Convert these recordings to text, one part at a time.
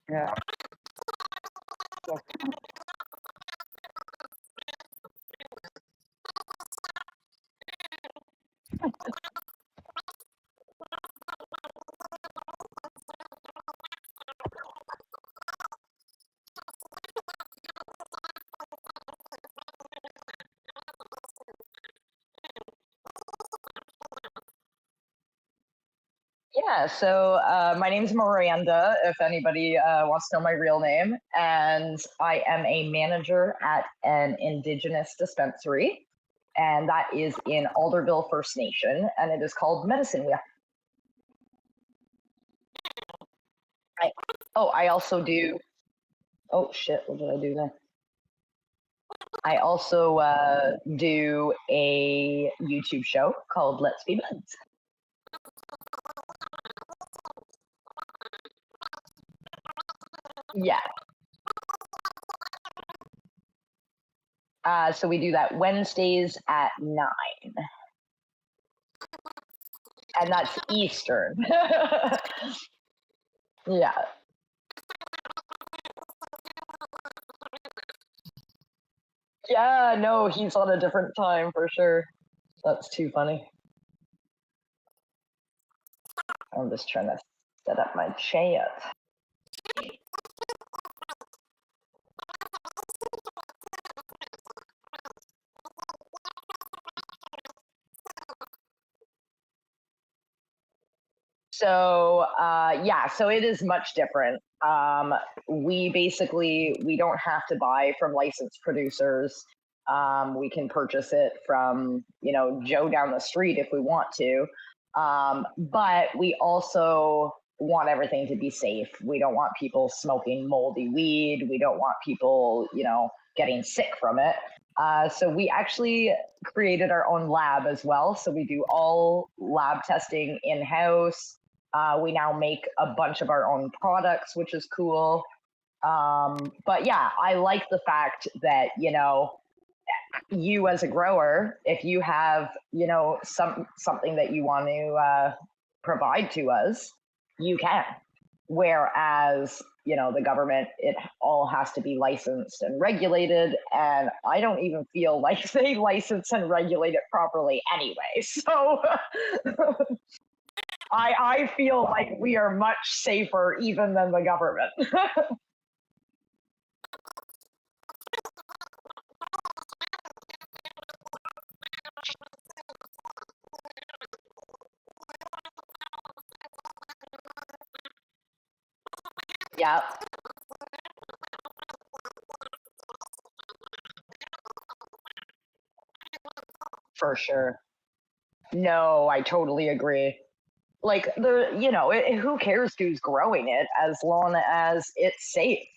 Yeah. Yeah, so my name's Miranda, if anybody wants to know my real name, and I am a manager at an Indigenous dispensary, and that is in Alderville First Nation, and it is called Medicine Wheel. I also do. Oh shit! What did I do there? I also do a YouTube show called Let's Be Buds. Yeah. So we do that Wednesdays at 9. And that's Eastern. Yeah. Yeah, no, he's on a different time for sure. That's too funny. I'm just trying to set up my chat. So yeah, so it is much different. We don't have to buy from licensed producers. We can purchase it from Joe down the street if we want to. But we also want everything to be safe. We don't want people smoking moldy weed. We don't want people getting sick from it. So we actually created our own lab as well. So we do all lab testing in-house. We now make a bunch of our own products, which is cool. But yeah, I like the fact that, you as a grower, if you have, something that you want to provide to us, you can. Whereas, the government, it all has to be licensed and regulated. And I don't even feel like they license and regulate it properly anyway. So I feel like we are much safer even than the government. Yeah, for sure. No, I totally agree. Like who cares who's growing it as long as it's safe?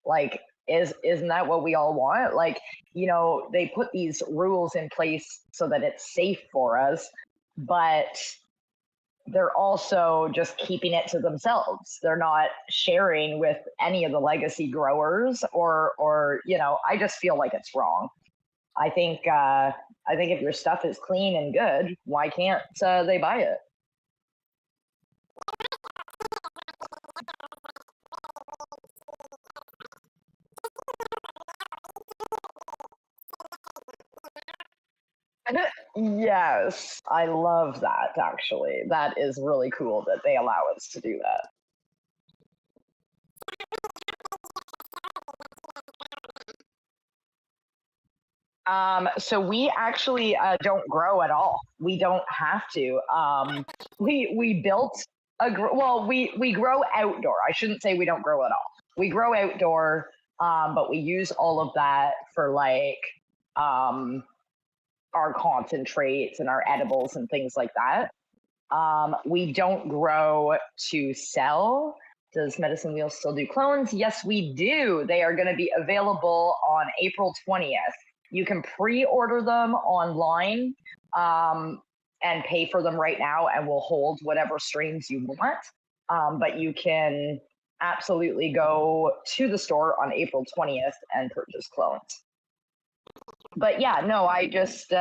Like, isn't that what we all want? Like, they put these rules in place so that it's safe for us, but they're also just keeping it to themselves. They're not sharing with any of the legacy growers or I just feel like it's wrong. I think if your stuff is clean and good, why can't they buy it? Yes, I love that actually. That is really cool that they allow us to do that. So we actually don't grow at all. We don't have to. We built well, we grow outdoor. I shouldn't say we don't grow at all. We grow outdoor, but we use all of that for like our concentrates and our edibles and things like that. We don't grow to sell. Does Medicine Wheel still do clones? Yes, we do. They are going to be available on April 20th. You can pre-order them online and pay for them right now, and we'll hold whatever strains you want. But you can absolutely go to the store on April 20th and purchase clones. But yeah, no, I just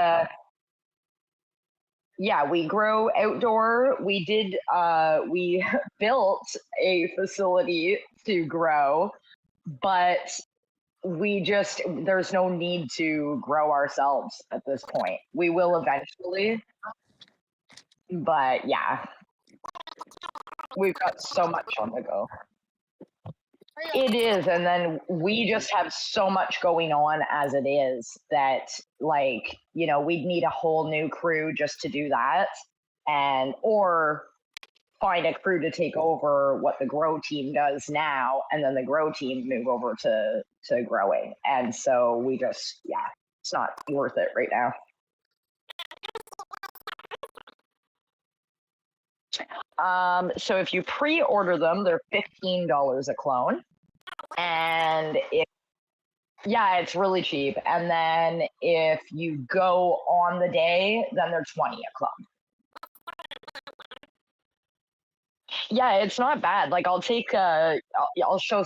yeah, we grow outdoor. We built a facility to grow, but there's no need to grow ourselves at this point. We will eventually, but yeah, we've got so much on the go. It is, and then we just have so much going on as it is that, like, we'd need a whole new crew just to do that, or find a crew to take over what the grow team does now, and then the grow team move over to growing. And so it's not worth it right now. So if you pre-order them, they're $15 a clone, and it's really cheap. And then if you go on the day, then they're 20 a clone. Yeah, it's not bad. Like I'll show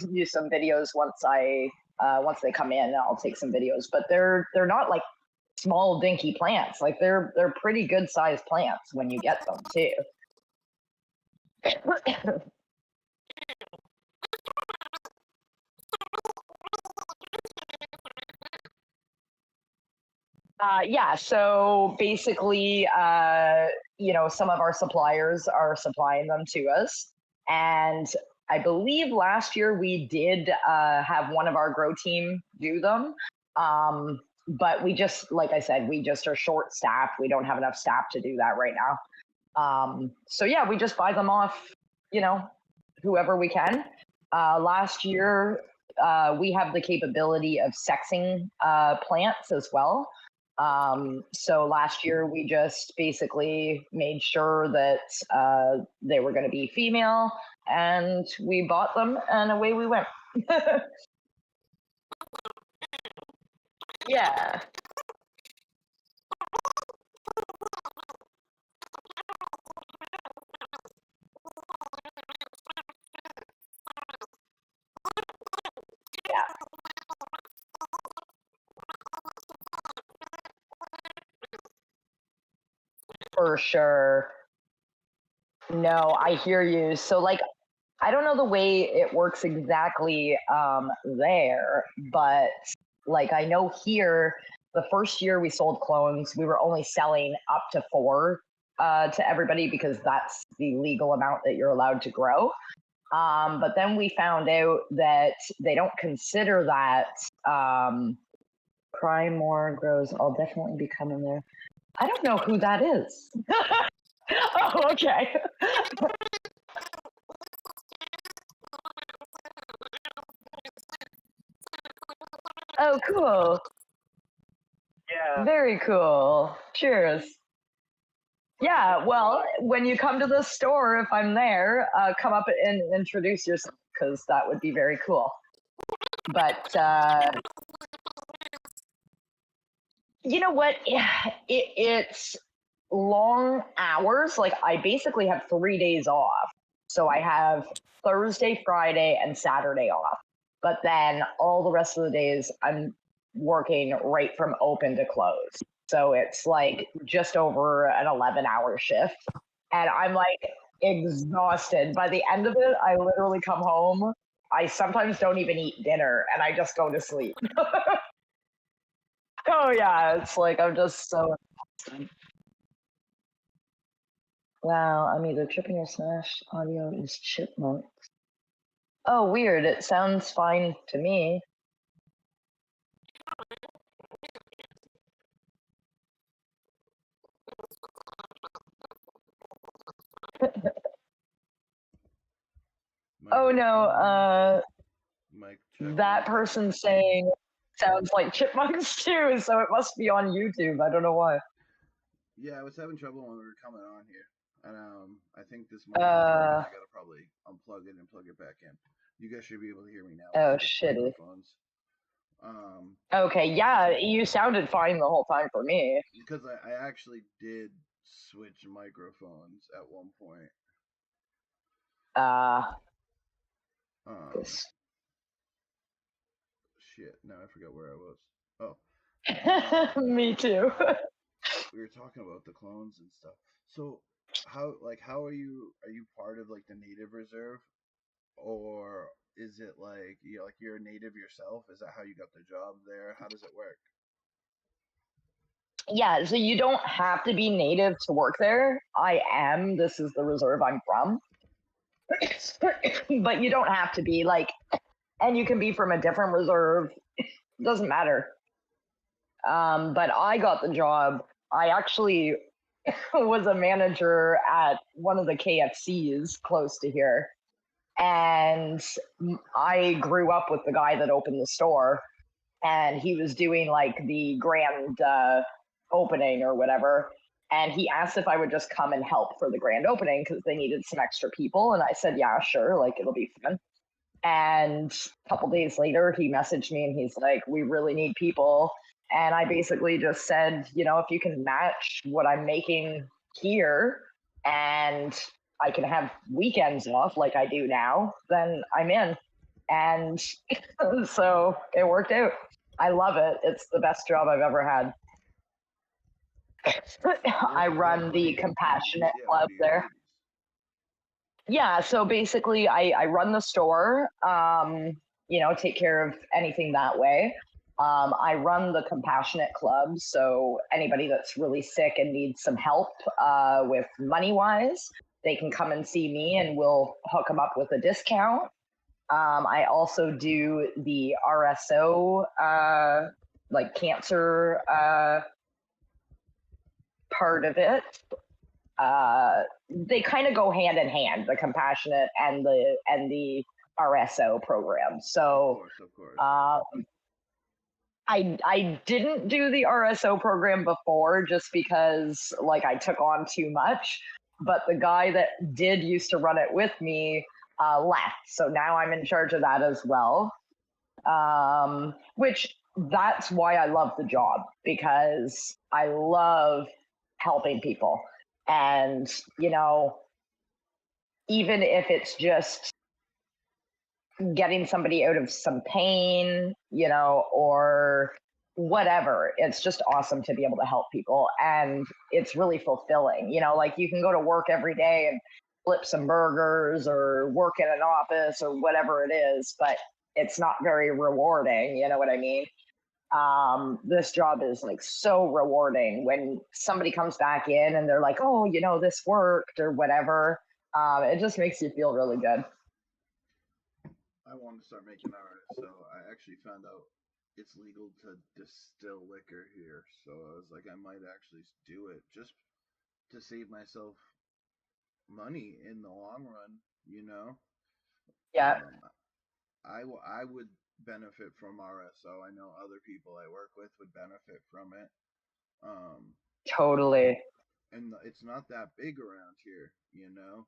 you some videos once they come in. I'll take some videos, but they're not like small dinky plants. Like they're pretty good sized plants when you get them too. Yeah, so basically, some of our suppliers are supplying them to us. And I believe last year we did have one of our grow team do them. But like I said, we just are short staffed. We don't have enough staff to do that right now. So yeah, we just buy them off, whoever we can. Last year, we have the capability of sexing plants as well. So last year we just basically made sure that they were going to be female, and we bought them, and away we went. Yeah. Yeah. For sure. No, I hear you. So like I don't know the way it works exactly there, but like I know here, the first year we sold clones, we were only selling up to 4 to everybody because that's the legal amount that you're allowed to grow. But then we found out that they don't consider that. Prime More grows. I'll definitely be coming there. I don't know who that is. Oh, okay. Oh, cool. Yeah. Very cool. Cheers. Yeah, well, when you come to the store, if I'm there, come up and introduce yourself because that would be very cool. But you know what? It's long hours. Like I basically have 3 days off. So I have Thursday, Friday, and Saturday off. But then all the rest of the days I'm working right from open to close. So it's like just over an 11-hour shift. And I'm like exhausted. By the end of it, I literally come home. I sometimes don't even eat dinner and I just go to sleep. Oh, yeah. It's like I'm just so exhausted. Wow, I'm either tripping or Smash audio is chipmunk. Oh, weird. It sounds fine to me. Oh no, that person saying sounds like chipmunks too, so it must be on YouTube. I don't know why. Yeah, I was having trouble when we were coming on here, and I think this microphone I gotta probably unplug it and plug it back in. You guys should be able to hear me now. Oh, shitty. Microphones. Okay, yeah, you sounded fine the whole time for me. Because I actually did switch microphones at one point. Shit, now I forgot where I was. Oh. Me too. we were talking about the clones and stuff. So how are you part of like the native reserve, or is it like you're a native yourself? Is that how you got the job there? How does it work? Yeah, so you don't have to be native to work there. I am. This is the reserve I'm from. But you don't have to be like, and you can be from a different reserve. Doesn't matter. But I got the job. I actually was a manager at one of the KFCs close to here. And I grew up with the guy that opened the store, and he was doing like the grand opening or whatever. And he asked if I would just come and help for the grand opening because they needed some extra people. And I said, yeah, sure, like it'll be fun. And a couple days later, he messaged me and he's like, we really need people. And I basically just said, if you can match what I'm making here and I can have weekends off like I do now, then I'm in. And so it worked out. I love it. It's the best job I've ever had. I run the compassionate club What do your there. duties? Yeah, so basically, I run the store, take care of anything that way. I run the compassionate club, so anybody that's really sick and needs some help with money wise, they can come and see me and we'll hook them up with a discount. I also do the RSO, like cancer part of it. They kind of go hand in hand, the compassionate and the RSO program. So Of course. uh, I didn't do the RSO program before just because like I took on too much, but the guy that did used to run it with me left, so now I'm in charge of that as well. Which that's why I love the job because I love helping people. And, even if it's just getting somebody out of some pain, or whatever, it's just awesome to be able to help people. And it's really fulfilling. Like you can go to work every day and flip some burgers or work in an office or whatever it is, but it's not very rewarding. You know what I mean? This job is like so rewarding when somebody comes back in and they're like, oh, this worked or whatever. It just makes you feel really good. I wanted to start making art, so I actually found out it's legal to distill liquor here. So I was like, I might actually do it just to save myself money in the long run. You know, Yeah, um, I would benefit from RSO. I know other people I work with would benefit from it. Um, totally. and it's not that big around here. You know,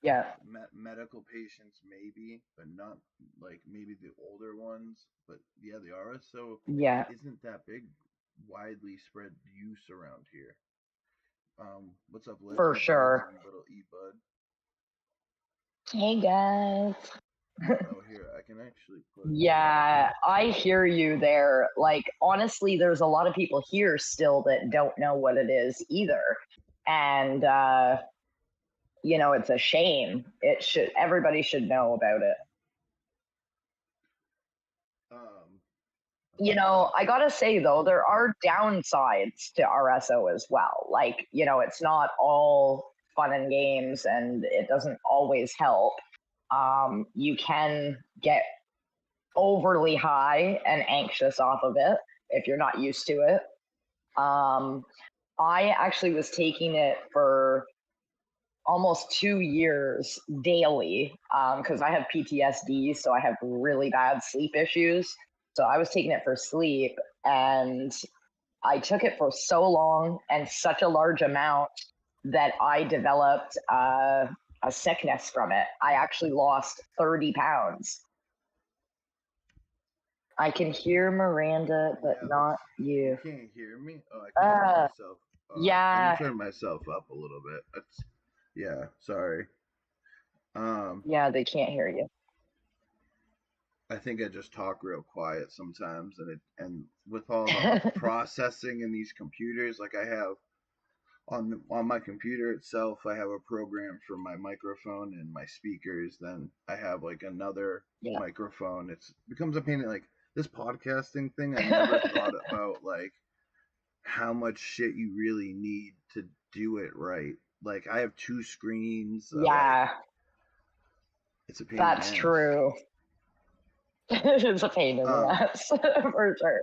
Yeah, medical patients maybe, but not like maybe the older ones. But yeah, the RSO yeah, isn't that big, widely spread use around here. What's up, Liz? for My buds sure. and little E Bud. Hey guys. Oh, here I can actually put. Yeah, I hear you there. Like, honestly, there's a lot of people here still that don't know what it is either. And, it's a shame. Everybody should know about it. Um, I gotta say though, there are downsides to RSO as well. Like, it's not all fun and games and it doesn't always help. You can get overly high and anxious off of it if you're not used to it. Um, I actually was taking it for almost 2 years daily because I have PTSD, so I have really bad sleep issues. So I was taking it for sleep, and I took it for so long and such a large amount that I developed a sickness from it. I actually lost 30 pounds. I can hear Miranda, but yeah, not you you. can't hear me. Oh, I can turn Uh, myself up. Let me yeah, turn myself up a little bit. Yeah, sorry. Um, yeah, they can't hear you. I think I just talk real quiet sometimes, and with all the processing in these computers, like I have on my computer itself, I have a program for my microphone and my speakers. Then I have like another Yeah. microphone. It's becomes a pain. Like this podcasting thing, I never thought about like how much shit you really need to do it right. Like I have two screens. Like Yeah, it's a pain in the that's ass. true. It's a pain in the Um, ass for sure.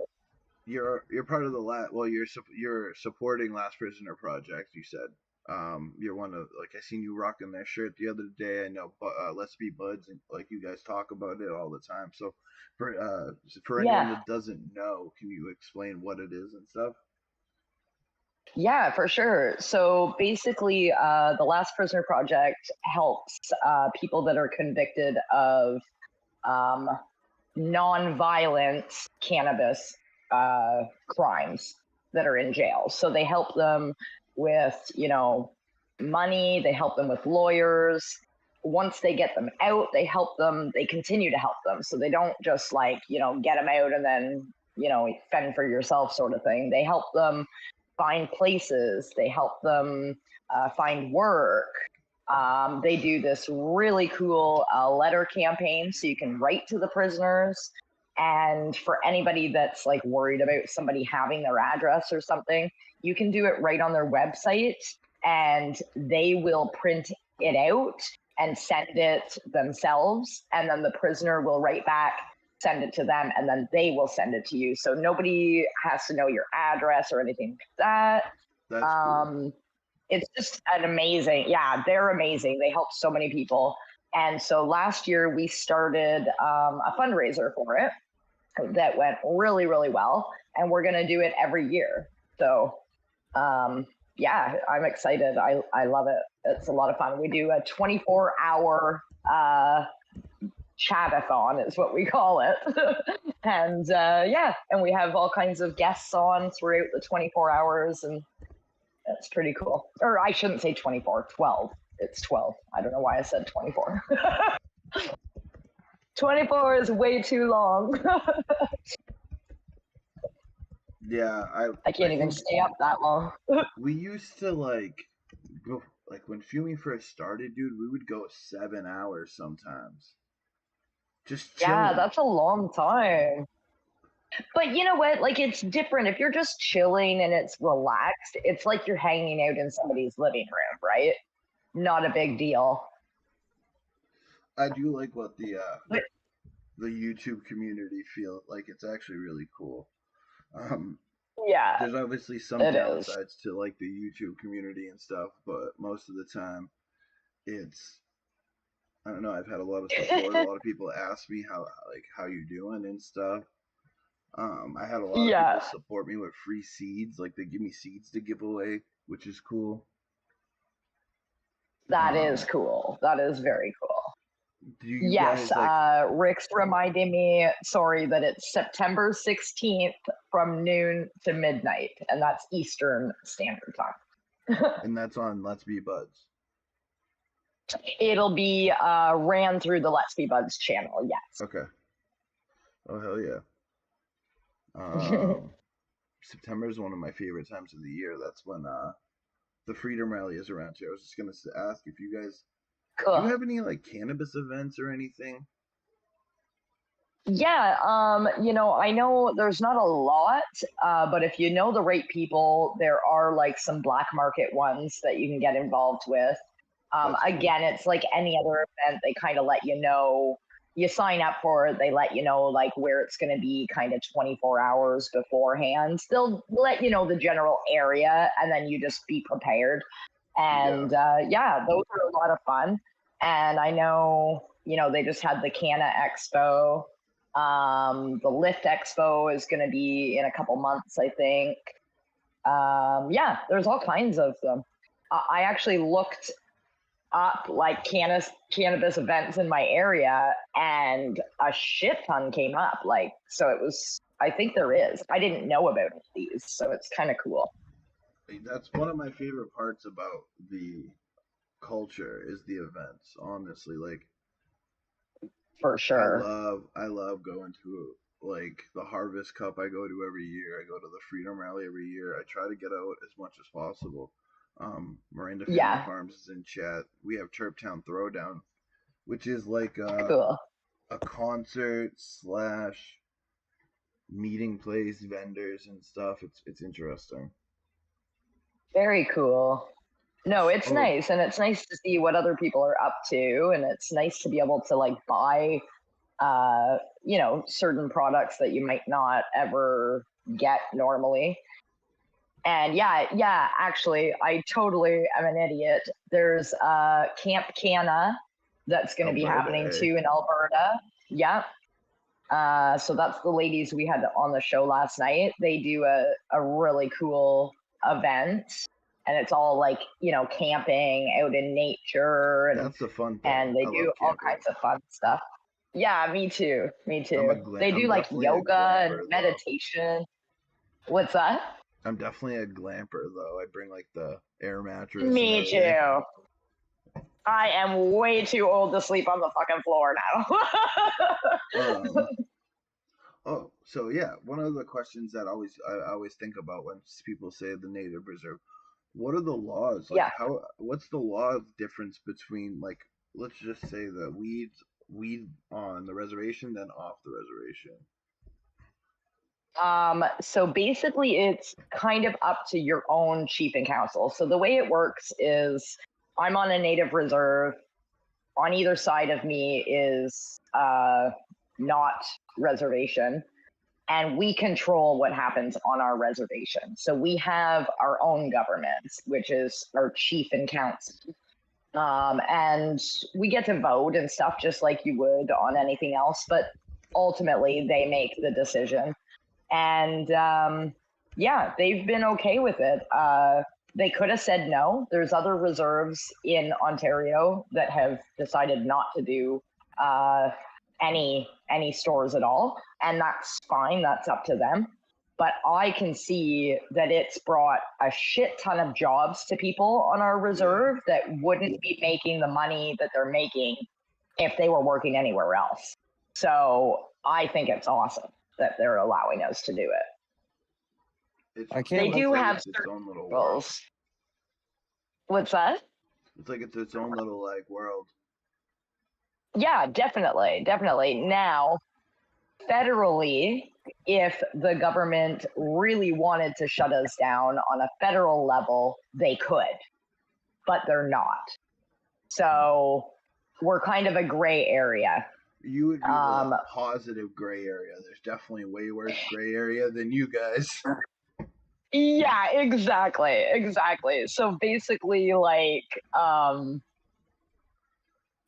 you're part of the well you're supporting Last Prisoner Project. You said you're one of like I seen you rocking their shirt the other day. I know, Let's Be Buds, and like you guys talk about it all the time. So for anyone Yeah, that doesn't know, can you explain what it is and stuff? yeah, for sure. So basically, the Last Prisoner Project helps people that are convicted of um, non-violent cannabis crimes that are in jail. So they help them with, money. They help them with lawyers. Once they get them out, they help them. They continue to help them. So they don't just like, get them out and then, fend for yourself sort of thing. They help them find places. They help them find work. They do this really cool letter campaign, so you can write to the prisoners. And for anybody that's like worried about somebody having their address or something, you can do it right on their website, and they will print it out and send it themselves. And then the prisoner will write back, send it to them, and then they will send it to you. So nobody has to know your address or anything like that. That's cool. Um, it's just an amazing, yeah, they're amazing. They help so many people. And so last year we started a fundraiser for it that went really, really well. And we're going to do it every year. So, yeah, I'm excited. I love it. It's a lot of fun. We do a 24-hour chatathon is what we call it. And yeah, and we have all kinds of guests on throughout the 24 hours, and that's pretty cool. Or I shouldn't say 24, 12. It's 12. I don't know why I said 24. 24 is way too long. Yeah, I I can't even think stay up that long. we used to like go like when fuming first started, dude. We would go 7 hours sometimes, just Yeah, chilling. that's a long time. But you know what? Like, it's different. If you're just chilling and it's relaxed, it's like you're hanging out in somebody's living room, right? Not a big deal. I do like what But the YouTube community feel like. It's actually really cool. Um, yeah, there's obviously some it is. downsides to like the YouTube community and stuff, but most of the time, it's I don't know. I've had a lot of support. A lot of people ask me how you doing and stuff. I had a lot of people Yeah, support me with free seeds. Like they give me seeds to give away, which is cool. that is Um, cool. That is very cool. do you Yes, guys like? Rick's reminding me, sorry, that it's September 16th from noon to midnight, and that's Eastern Standard Time. And that's on Let's Be Buds. It'll be ran through the Let's Be Buds channel, yes. Okay. Oh hell yeah. Um, September is one of my favorite times of the year. That's when the Freedom Rally is around here. I was just gonna ask if you guys do Cool. you have any like cannabis events or anything? Yeah, I know there's not a lot, but if you know the right people, there are like some black market ones that you can get involved with. That's cool. Again, it's like any other event, they kind of let you know, you sign up for it, they let you know like where it's going to be kind of 24 hours beforehand. They'll let you know the general area, and then you just be prepared. Yeah. And yeah, those are a lot of fun. And I know, they just had the Canna Expo. The Lift Expo is going to be in a couple months, I think. Yeah, there's all kinds of them. I actually looked up like cannabis events in my area, and a shit ton came up. Like, so it was. I think there is. I didn't know about these, so it's kind of cool. That's one of my favorite parts about the culture is the events, honestly. Like for sure. I love going to like the Harvest Cup. I go to every year. I go to the Freedom Rally every year. I try to get out as much as possible. Miranda Family Yeah, Farms is in chat. We have Chirptown Throwdown, which is like cool. a concert slash meeting place, vendors and stuff. It's interesting. Very cool. No, it's Oh, nice, and it's nice to see what other people are up to, and it's nice to be able to like buy, certain products that you might not ever get normally. And yeah, actually, I totally am an idiot. There's Camp Canna that's going to be happening Alberta. too in Alberta. Yep. So that's the ladies we had on the show last night. They do a really cool event, and it's all like, camping out in nature, and That's the fun thing. and they I do love all camping. kinds of fun stuff. Yeah, me too. Me too. They do I'm like definitely a yoga and glamper though. meditation. What's that? I'm definitely a glamper though. I bring like the air mattress and Me everything. too. I am way too old to sleep on the fucking floor now. Um, oh, so yeah, one of the questions that I always think about when people say the native reserve, what are the laws? Like Yeah. what's the law difference between like let's just say the weed on the reservation then off the reservation? So basically, it's kind of up to your own chief and council. So the way it works is I'm on a native reserve. On either side of me is not reservation, and we control what happens on our reservation. So we have our own government, which is our chief and council. And we get to vote and stuff just like you would on anything else, but ultimately they make the decision. And yeah, they've been okay with it. They could have said no. There's other reserves in Ontario that have decided not to do any stores at all, and that's fine. That's up to them. But I can see that it's brought a shit ton of jobs to people on our reserve that wouldn't be making the money that they're making if they were working anywhere else. So I think it's awesome that they're allowing us to do it. It's I can't They it's do like have it's its own little world. rules. What's that? It's like it's its own little like world. Yeah, definitely. Now, federally, if the government really wanted to shut us down on a federal level, they could, but they're not. So we're kind of a gray area. You would be the positive gray area. There's definitely way worse gray area than you guys. Yeah, exactly. So basically, like,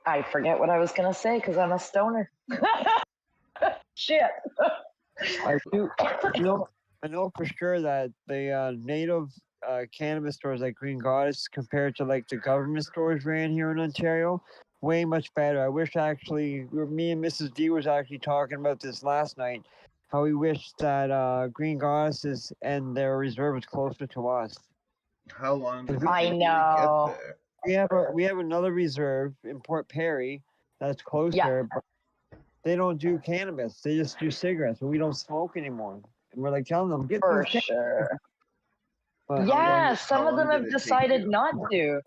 I forget what I was gonna say because I'm a stoner. Shit. I do. I know for sure that the native cannabis stores like Green Goddess, compared to like the government stores ran here in Ontario, way much better. I wish actually, me and Mrs. D was actually talking about this last night. How we wish that Green Goddesses and their reserve was closer to us. How long does it I take you to know. get there? We have another reserve in Port Perry that's closer, but they don't do cannabis. They just do cigarettes, but we don't smoke anymore. And we're like telling them, get For those sure. But Yeah, some how of them long have did it take decided you? not to.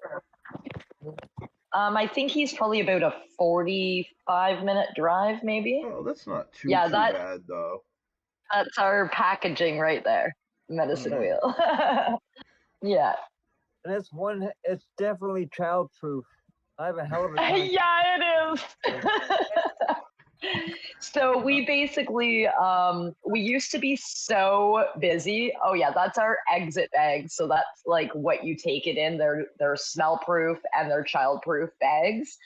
I think he's probably about a 45-minute drive, maybe. Oh, that's not too Yeah, bad though. that's our packaging right there. Medicine nice. wheel. Yeah. and it's definitely childproof. I have a hell of a time. Yeah, it is. So we basically we used to be so busy. Oh yeah, that's our exit bags. So that's like what you take it in. They're smell proof and they're child proof bags.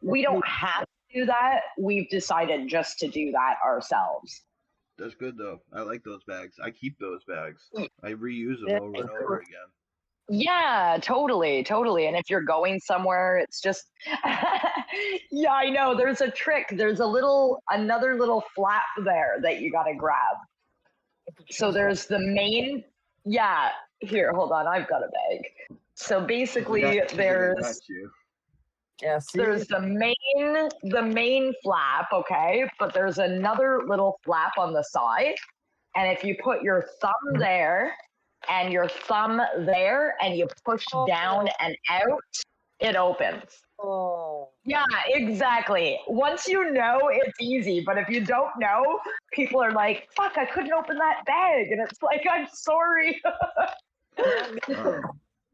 We don't have to do that. We've decided just to do that ourselves. That's good though. I like those bags. I keep those bags. I reuse them over and over again. Yeah, totally. And if you're going somewhere, it's just, yeah, I know. There's a trick. There's another little flap there that you got to grab. So there's the main, yeah, here, hold on. I've got a bag. So basically, I got there's, you. Yeah, see, There's the main flap, okay, but there's another little flap on the side, and if you put your thumb there and your thumb there and you push down and out, it opens. oh, Yeah, exactly. Once you know, it's easy, but if you don't know, people are like, "Fuck, I couldn't open that bag," and it's like, "I'm sorry."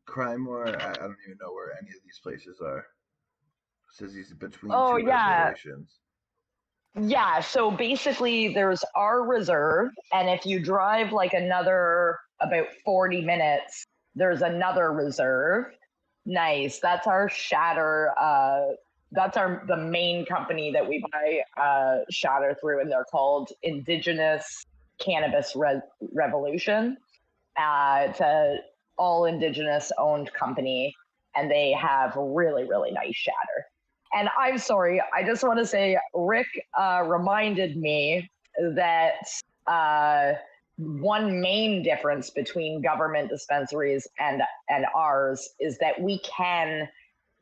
Crymore, I don't even know where any of these places are. It says he's between Oh two yeah, reservations. yeah. So basically, there's our reserve, and if you drive like another about 40 minutes, there's another reserve. Nice. That's our shatter. That's the main company that we buy shatter through, and they're called Indigenous Cannabis Revolution. It's a all indigenous owned company, and they have really really nice shatter. And I'm sorry, I just want to say Rick reminded me that one main difference between government dispensaries and ours is that we can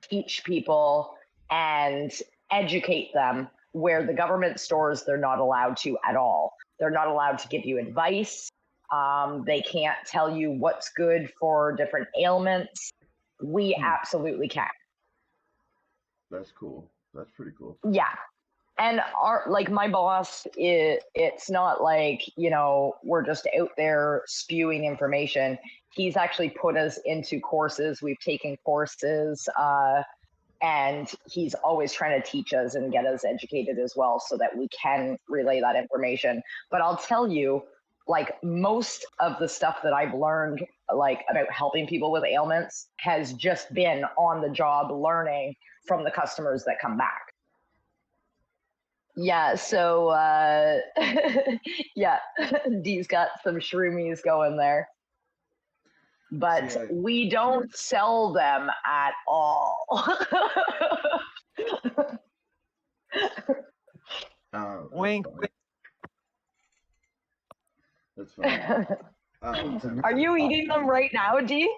teach people and educate them where the government stores they're not allowed to at all. They're not allowed to give you advice. They can't tell you what's good for different ailments. We absolutely can. That's cool. That's pretty cool. Yeah. And our like my boss, it's not like, we're just out there spewing information. He's actually put us into courses. We've taken courses, and he's always trying to teach us and get us educated as well so that we can relay that information. But I'll tell you, like most of the stuff that I've learned, like about helping people with ailments, has just been on the job learning from the customers that come back. Yeah, so yeah, Dee's got some shroomies going there. But See, we don't sell them at all. wink. That's fine. Are you eating them right now, Dee?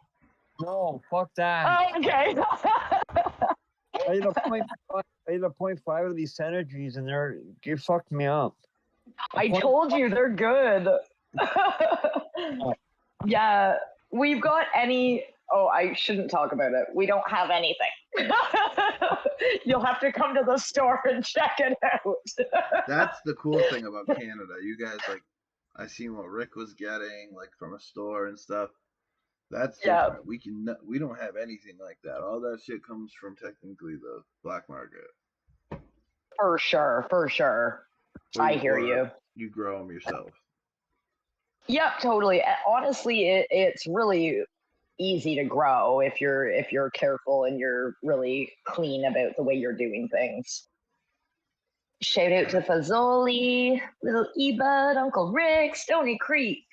No, fuck that. Oh, okay. I ate a 0.5 of these synergies, and you fucked me up. I told you they're good. Yeah, we've got any. Oh, I shouldn't talk about it. We don't have anything. You'll have to come to the store and check it out. That's the cool thing about Canada. You guys, like, I seen what Rick was getting, like, from a store and stuff. That's different. We don't have anything like that. All that shit comes from technically the black market. For sure, for sure. I hear you. You grow them yourself. Yep, totally. Honestly, it's really easy to grow if you're careful and you're really clean about the way you're doing things. Shout out to Fazoli, Little Ebud, Uncle Rick, Stony Creek.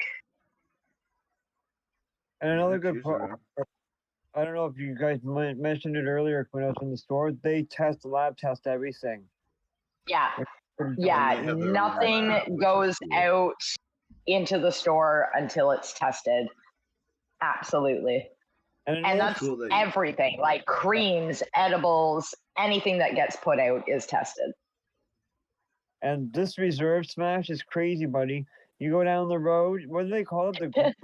And another good part, I don't know if you guys mentioned it earlier when I was in the store, they lab test everything. Yeah. Yeah, nothing goes out into the store until it's tested. Absolutely. And that's everything, like creams, edibles, anything that gets put out is tested. And this Reserve Smash is crazy, buddy. You go down the road, what do they call it?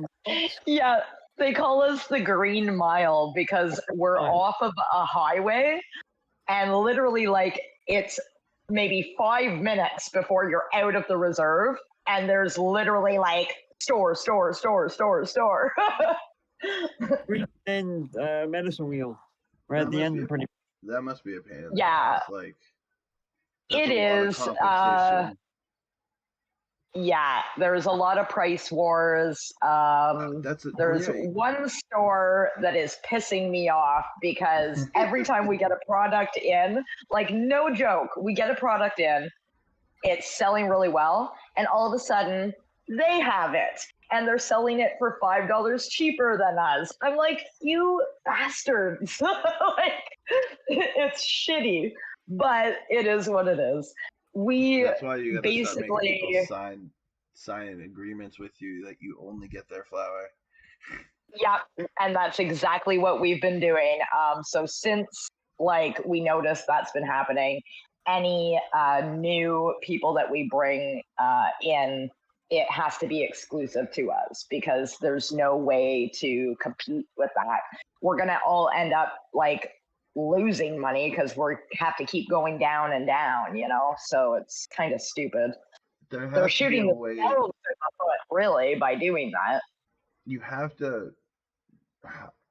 Yeah, they call us the Green Mile because we're off of a highway, and literally, like, it's maybe 5 minutes before you're out of the reserve, and there's literally like store. And medicine wheel right at the end. That must be a pain. Yeah, like it is. Yeah, there's a lot of price wars. There's one store that is pissing me off because every time we get a product in, like no joke, we get a product in, it's selling really well, and all of a sudden they have it and they're selling it for $5 cheaper than us. I'm like, you bastards. Like, it's shitty, but it is what it is. That's why you gotta basically start making people sign agreements with you that you only get their flower. Yeah, and that's exactly what we've been doing. So since like we notice that's been happening. Any new people that we bring in, it has to be exclusive to us because there's no way to compete with that. We're gonna all end up like losing money because we have to keep going down and down, you know. So it's kind of stupid. There They're has to be shooting a the way. foot, really, by doing that. You have to.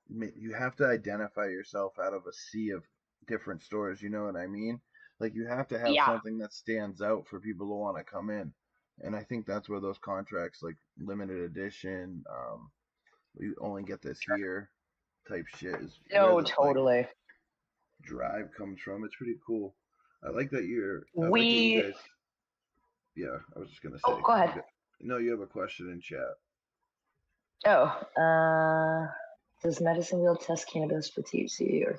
You have to identify yourself out of a sea of different stores. You know what I mean? Like you have to have Yeah. something that stands out for people to want to come in. And I think that's where those contracts, like limited edition, we only get this here, type shit is where No, the like, totally. drive comes from. It's pretty cool. I like that you're. I like that We. you guys. Yeah, I was just gonna say. Oh, go ahead. No, you have a question in chat. Oh, does Medicine Wheel test cannabis for THC or?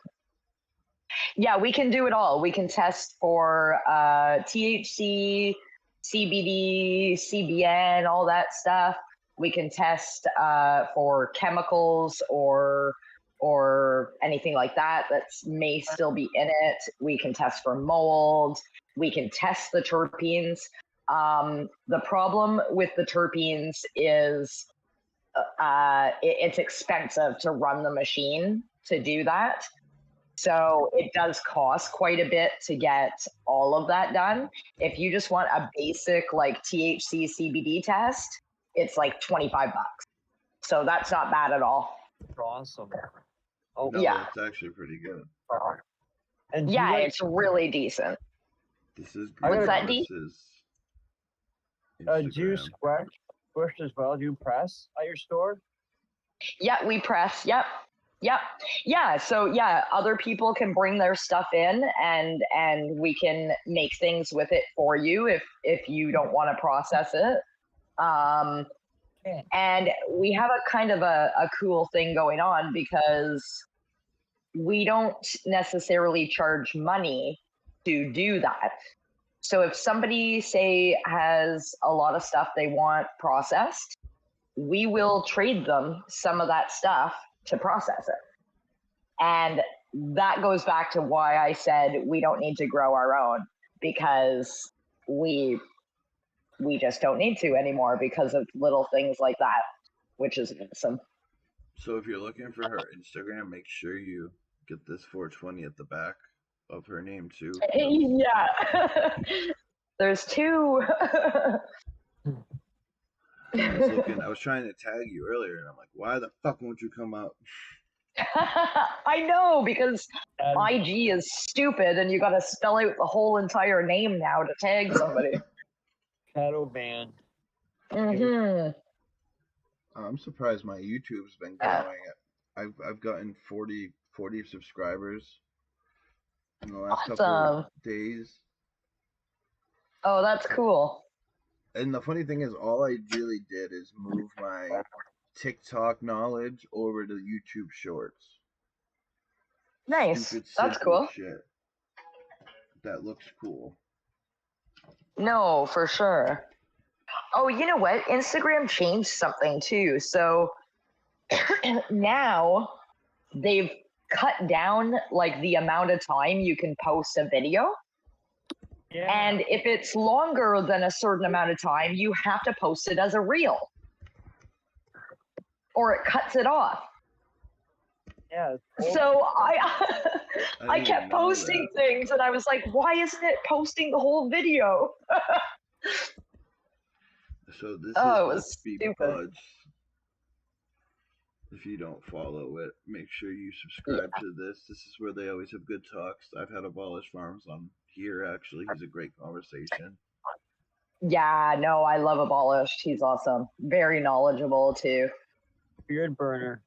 Yeah, we can do it all. We can test for THC, CBD, CBN, all that stuff. We can test for chemicals or anything like that may still be in it. We can test for mold. We can test the terpenes. The problem with the terpenes is it's expensive to run the machine to do that. So it does cost quite a bit to get all of that done. If you just want a basic like THC CBD test, it's like $25. So that's not bad at all. Awesome. Oh no, yeah, it's actually pretty good. And yeah, it's really decent. This is What's that, This D? is do you squish as well? Do you press at your store? Yeah, we press. Yep. Yeah. So yeah, other people can bring their stuff in, and we can make things with it for you if you don't want to process it. And we have a kind of a cool thing going on because we don't necessarily charge money to do that. So if somebody, say, has a lot of stuff they want processed, we will trade them some of that stuff to process it. And that goes back to why I said we don't need to grow our own, because we just don't need to anymore because of little things like that, which is awesome. So if you're looking for her Instagram, make sure you get this 420 at the back of her name too. Yeah. There's two. I was trying to tag you earlier, and I'm like, why the fuck won't you come up? I know, because IG is stupid, and you got to spell out the whole entire name now to tag somebody. Shadow ban. Mm-hmm. I'm surprised my YouTube's been growing. I've gotten 40 subscribers in the last couple of days. Oh, that's cool. And the funny thing is, all I really did is move my TikTok knowledge over to YouTube Shorts. Nice. Stupid, that's cool. Shit. That looks cool. No, for sure. Oh, you know what? Instagram changed something too. So now they've cut down like the amount of time you can post a video. Yeah. And if it's longer than a certain amount of time, you have to post it as a reel, or it cuts it off. Yeah. So I kept posting things, and I was like, why isn't it posting the whole video? So this is stupid. If you don't follow it, make sure you subscribe to this. This is where they always have good talks. I've had Abolish Farms on here, actually. He's a great conversation. Yeah, no, I love Abolished. He's awesome. Very knowledgeable, too. Beard burner.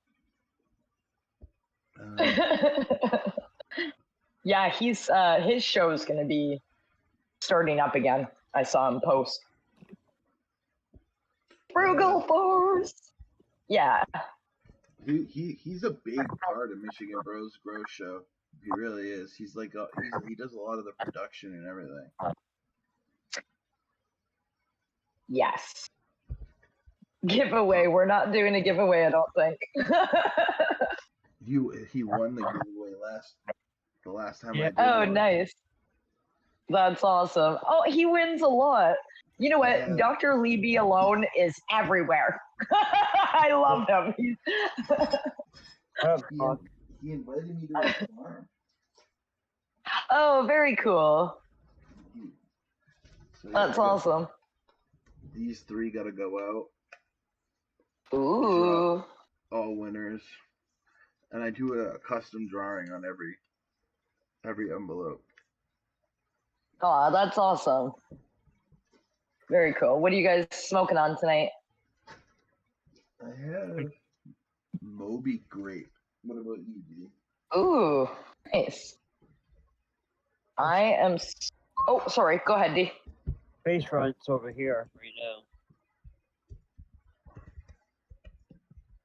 Yeah, he's his show's going to be starting up again. I saw him post. Frugal Force. Yeah. He's a big part of Michigan Bros Grow Show. He really is. He's like he does a lot of the production and everything. Yes. Giveaway. We're not doing a giveaway, I don't think. He won the giveaway The last time Yeah. I did Oh, one. nice. That's awesome. Oh, he wins a lot. You know what? Yeah. Dr. Leby alone is everywhere. I love him. He invited me to his farm. Oh, very cool. So, yeah, That's awesome. These 3 gotta go out. Ooh. All winners. And I do a custom drawing on every envelope. Oh, that's awesome. Very cool. What are you guys smoking on tonight? I have Moby Grape. What about you, D? Ooh, nice. I am. Oh, sorry. Go ahead, D. Space front's over here right now.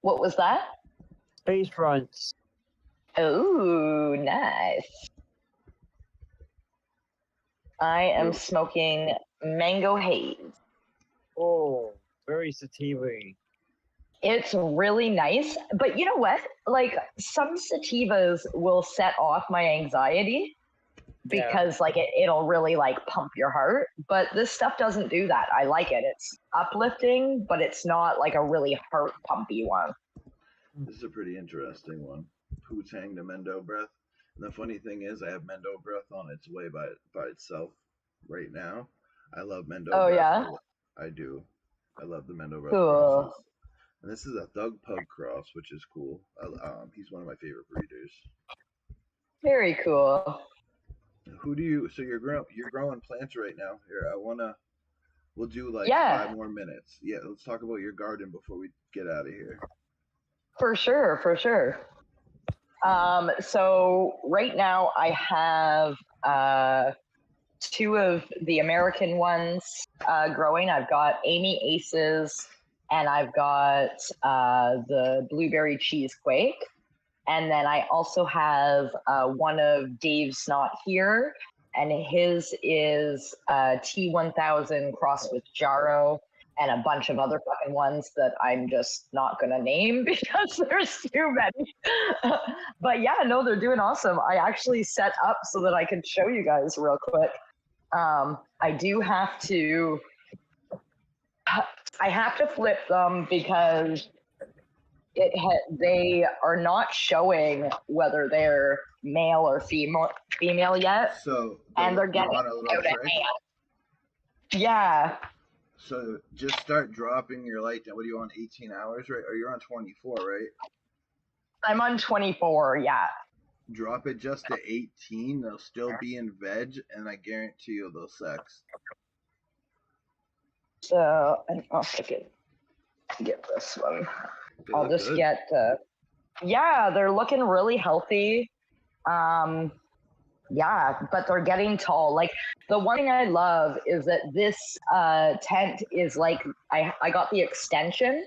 What was that? Space fronts. Ooh, nice. I am Ooh. smoking mango haze. Oh, very sativa-y. It's really nice, but you know what? Like some sativas will set off my anxiety because like it'll really like pump your heart, but this stuff doesn't do that. I like it. It's uplifting, but it's not like a really heart pumpy one. This is a pretty interesting one. Poo-Tang to Mendo Breath. And the funny thing is, I have Mendo Breath on its way by itself right now. I love Mendo Oh, Breath. yeah? I do. I love the Mendo Breath Cool. process. And this is a Thug Pug cross, which is cool. He's one of my favorite breeders. Very cool. Who do you? So you're growing plants right now. Here, we'll do like Yeah. 5 more minutes. Yeah, let's talk about your garden before we get out of here. For sure, for sure. So right now I have 2 of the American ones growing. I've got Amy Aces and I've got the Blueberry Cheesequake. And then I also have one of Dave's Not Here, and his is T1000 crossed with Jarrow and a bunch of other fucking ones that I'm just not gonna name because there's too many. But yeah, no, they're doing awesome. I actually set up so that I could show you guys real quick. I do have to. I have to flip them because they are not showing whether they're male or female yet, So and they're getting want a little out at trick? hand. Yeah. So just start dropping your light down. What do you on? 18 hours, right? Or you're on 24, right? I'm on 24. Yeah. Drop it just to 18. They'll still be in veg, and I guarantee you they'll sex. So I don't know if I can get this one. They I'll look just good. get. Yeah, they're looking really healthy. Yeah, but they're getting tall. Like the one thing I love is that this tent is like I got the extension,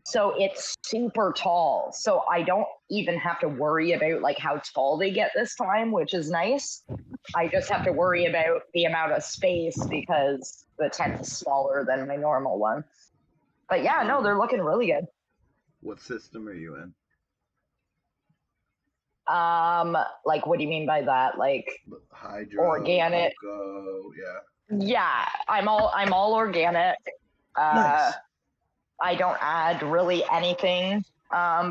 so it's super tall. So I don't even have to worry about like how tall they get this time, which is nice. I just have to worry about the amount of space because the tent is smaller than my normal one. But yeah, no, they're looking really good. What system are you in? Like what do you mean by that? Like Hydro, organic. cocoa, yeah. Yeah, I'm all organic. Nice. I don't add really anything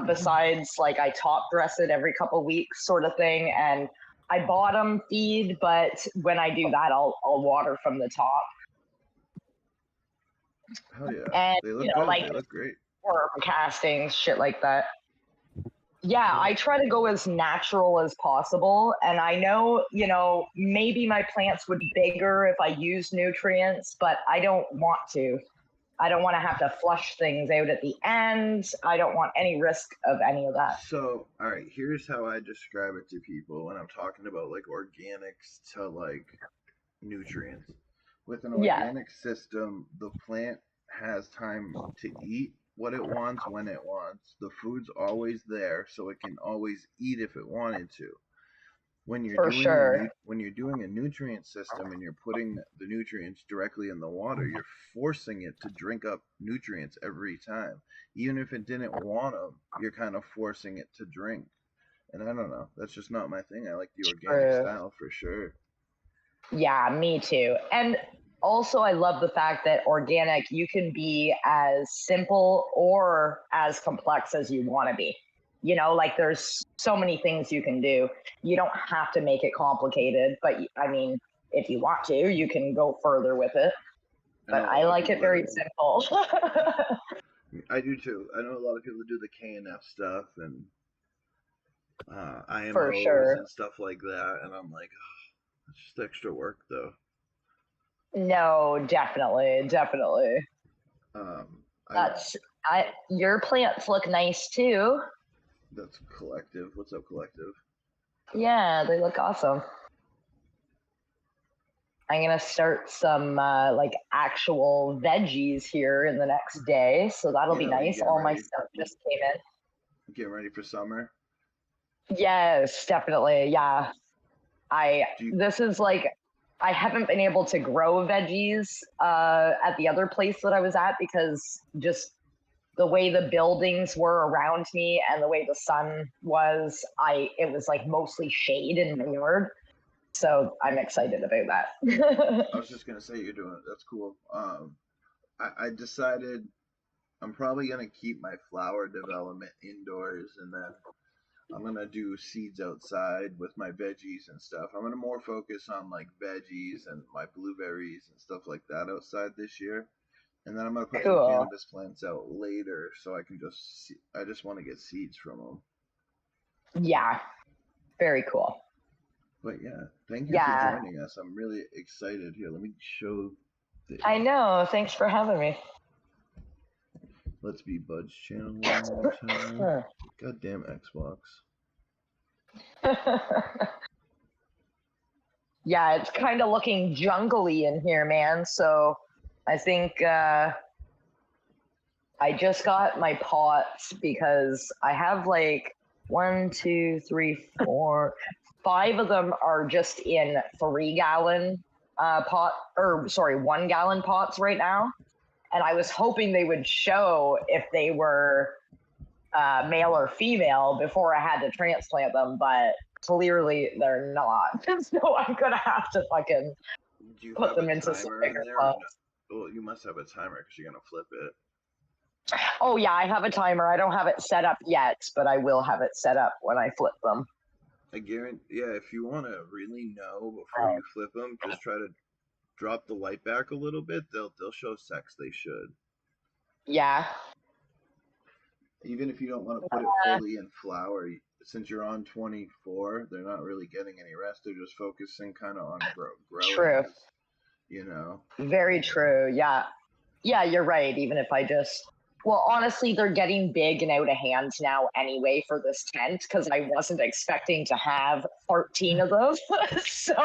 besides like I top dress it every couple weeks sort of thing, and I bottom feed, but when I do that, I'll water from the top. Hell yeah. And They look you know, good. like They look great. worm castings, shit like that. Yeah, I try to go as natural as possible. And I know, you know, maybe my plants would be bigger if I used nutrients, but I don't want to. I don't want to have to flush things out at the end. I don't want any risk of any of that. So, all right, here's how I describe it to people when I'm talking about like organics to like nutrients. With an organic system, the plant has time to eat what it wants when it wants. The food's always there, so it can always eat if it wanted to. When you're doing a nutrient system and you're putting the nutrients directly in the water, you're forcing it to drink up nutrients every time. Even if it didn't want them, you're kind of forcing it to drink. And I don't know. That's just not my thing. I like the organic True. style for sure. Yeah, me too. And also, I love the fact that organic, you can be as simple or as complex as you want to be. You know, like there's so many things you can do. You don't have to make it complicated, but I mean, if you want to, you can go further with it. I But know a I lot of like it people very that simple. I do too. I know a lot of people that do the KNF stuff and For IMOs sure. and stuff like that, and I'm like, oh, it's just extra work though. No, definitely, definitely. I That's your plants look nice too. That's Collective. What's up, Collective? Yeah, they look awesome. I'm gonna start some like actual veggies here in the next day, so that'll be Yeah, we nice. getting All my ready. stuff just came in. Getting ready for summer. Yes, definitely. Yeah. Do you, This is like I haven't been able to grow veggies at the other place that I was at because just the way the buildings were around me and the way the sun was, it was like mostly shade in my yard. So I'm excited about that. I was just gonna say you're doing it. That's cool. I decided I'm probably gonna keep my flower development indoors, and then I'm gonna do seeds outside with my veggies and stuff. I'm gonna more focus on like veggies and my blueberries and stuff like that outside this year. And then I'm gonna put some Cool. cannabis plants out later, so I can just I just want to get seeds from them. Yeah, very cool. But yeah, thank you for Yeah, joining us. I'm really excited. Here, let me show the I know. Thanks for having me. Let's Be Buds channel one more time. Goddamn Xbox. Yeah, it's kind of looking jungly in here, man. So I think I just got my pots because I have like 5 of them are just in 3-gallon pot, or sorry, 1-gallon pots right now. And I was hoping they would show if they were male or female before I had to transplant them, but clearly they're not. So I'm gonna have to fucking Do you put have them a into some timer in bigger there? pots. Well, you must have a timer because you're gonna flip it. Oh yeah, I have a timer. I don't have it set up yet, but I will have it set up when I flip them. I guarantee. Yeah, if you want to really know before you flip them, just try to drop the light back a little bit. They'll show sex. They should. Yeah. Even if you don't want to put it fully in flower, since you're on 24, they're not really getting any rest. They're just focusing kind of on growing. True. You know. Very true. Yeah. Yeah, you're right. Even if I just, well, honestly, they're getting big and out of hand now anyway for this tent because I wasn't expecting to have 13 of them. So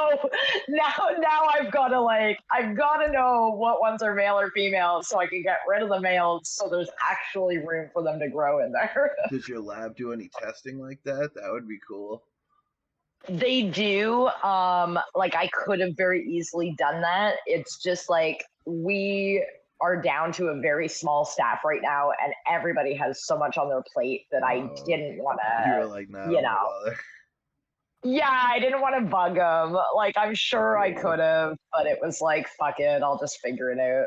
now I've got to know what ones are male or female so I can get rid of the males so there's actually room for them to grow in there. Does your lab do any testing like that? That would be cool. They do. Like I could have very easily done that. It's just like we are down to a very small staff right now, and everybody has so much on their plate that I didn't want You were to, like, nah, you know. bother. Yeah, I didn't want to bug them. Like I'm sure I could have, but it was like, fuck it, I'll just figure it out.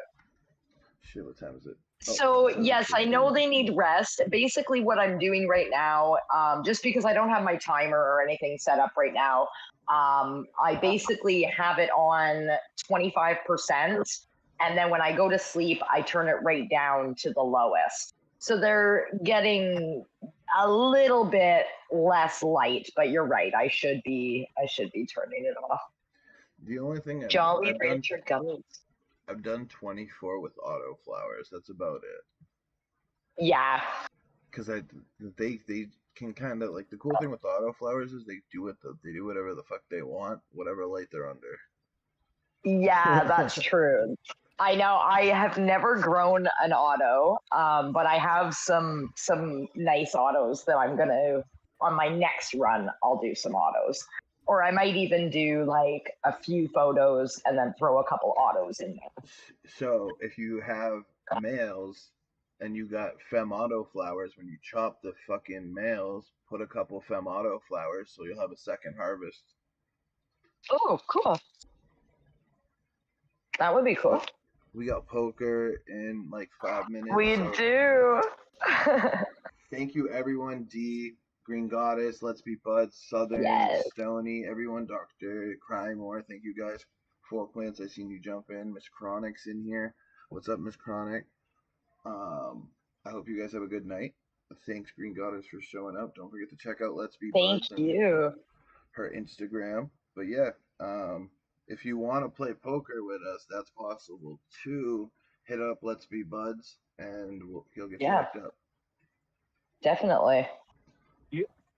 Shit, what time is it? So yes, I know they need rest. Basically, what I'm doing right now, just because I don't have my timer or anything set up right now, I basically have it on 25%, and then when I go to sleep, I turn it right down to the lowest. So they're getting a little bit less light, but you're right. I should be turning it off. The only thing Jolly Rancher gummies. I've done 24 with auto flowers. That's about it. Yeah. Because they can kind of like the cool thing with auto flowers is they do whatever the fuck they want, whatever light they're under. Yeah, that's true. I know I have never grown an auto, but I have some nice autos that I'm gonna on my next run. I'll do some autos, or I might even do like a few photos and then throw a couple autos in there. So if you have males and you got Fem-Auto flowers. When you chop the fucking males, put a couple Fem-Auto flowers so you'll have a second harvest. Oh, cool. That would be cool. We got poker in like 5 minutes. We so do. Thank you, everyone. D, Green Goddess, Let's Be Buds, Southern, Yes. Stony, everyone, Dr. Crymore. Thank you guys. Four Plants, I seen you jump in. Miss Chronic's in here. What's up, Miss Chronic? I hope you guys have a good night. Thanks, Green Goddess, for showing up. Don't forget to check out Let's Be Thank Buds and you. her Instagram. But yeah, if you want to play poker with us, that's possible too. Hit up Let's Be Buds, and he'll get you Yeah. hooked up. Definitely.